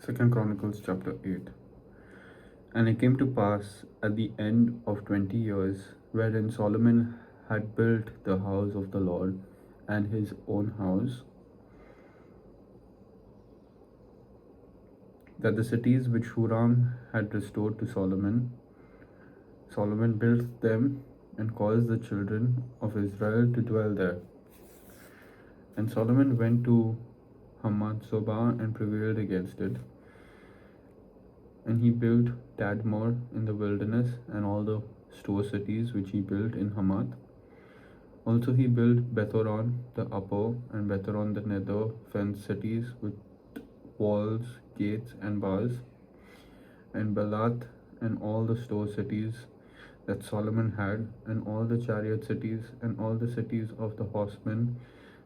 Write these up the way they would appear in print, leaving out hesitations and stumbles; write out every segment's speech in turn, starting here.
Second Chronicles chapter 8. And it came to pass at the end of 20 years, wherein Solomon had built the house of the Lord and his own house, that the cities which Huram had restored to Solomon, Solomon built them and caused the children of Israel to dwell there. And Solomon went to Hamath Zobah and prevailed against it. And he built Tadmor in the wilderness and all the store cities which he built in Hamath. Also he built Bethoron the upper and Bethoron the nether fenced cities with walls, gates and bars, and Balath and all the store cities that Solomon had, and all the chariot cities and all the cities of the horsemen,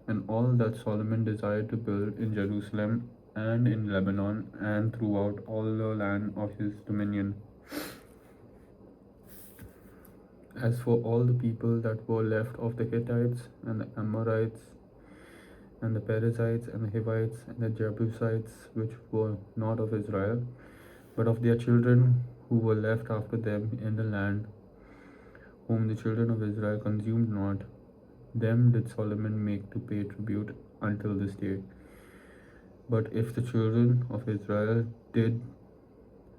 and all that Solomon desired to build in Jerusalem and in Lebanon and throughout all the land of his dominion. As for all the people that were left of the Hittites and the Amorites and the Perizzites and the Hivites and the Jebusites, which were not of Israel, but of their children who were left after them in the land, whom the children of Israel consumed not, them did Solomon make to pay tribute until this day. But if the children of Israel did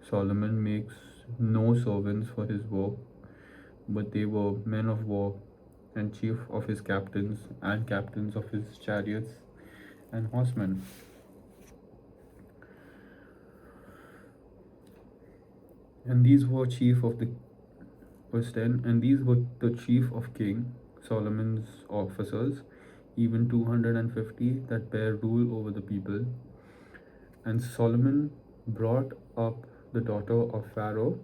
Solomon makes no servants for his work, but they were men of war and chief of his captains and captains of his chariots and horsemen. And these were chief of the verse 10, and these were the chief of King Solomon's officers, even 250 that bear rule over the people. And Solomon brought up the daughter of Pharaoh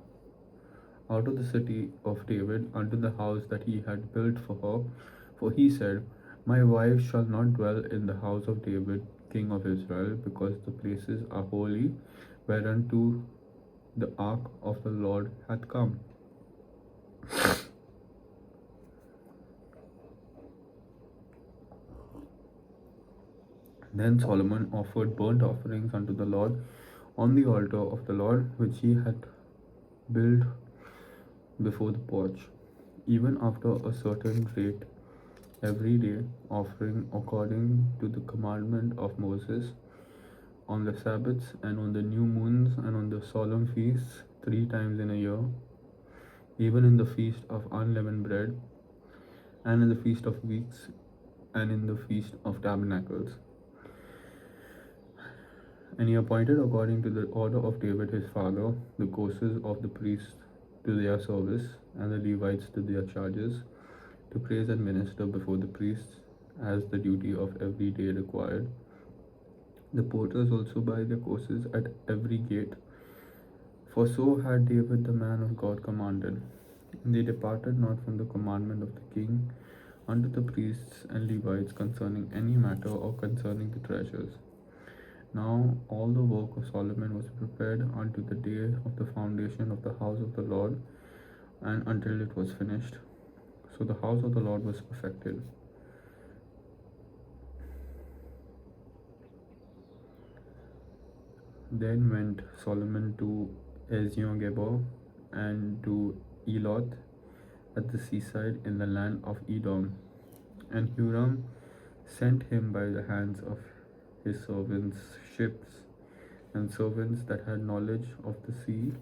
out of the city of David unto the house that he had built for her. For he said, My wife shall not dwell in the house of David, king of Israel, because the places are holy, whereunto the ark of the Lord hath come. Then Solomon offered burnt offerings unto the Lord on the altar of the Lord, which he had built before the porch, even after a certain rate every day, offering according to the commandment of Moses, on the Sabbaths and on the new moons and on the solemn feasts 3 times in a year, even in the feast of unleavened bread, and in the feast of weeks, and in the feast of tabernacles. And he appointed according to the order of David his father the courses of the priests to their service, and the Levites to their charges, to praise and minister before the priests, as the duty of every day required. The porters also by their courses at every gate, for so had David the man of God commanded. And they departed not from the commandment of the king unto the priests and Levites concerning any matter or concerning the treasures. Now all the work of Solomon was prepared unto the day of the foundation of the house of the Lord, and until it was finished. So the house of the Lord was perfected. Then went Solomon to Ezion-Geber and to Eloth at the seaside in the land of Edom. And Huram sent him by the hands of his servants ships and servants that had knowledge of the sea.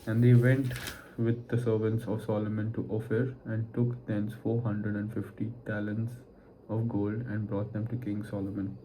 And they went with the servants of Solomon to Ophir, and took thence 450 talents of gold, and brought them to King Solomon.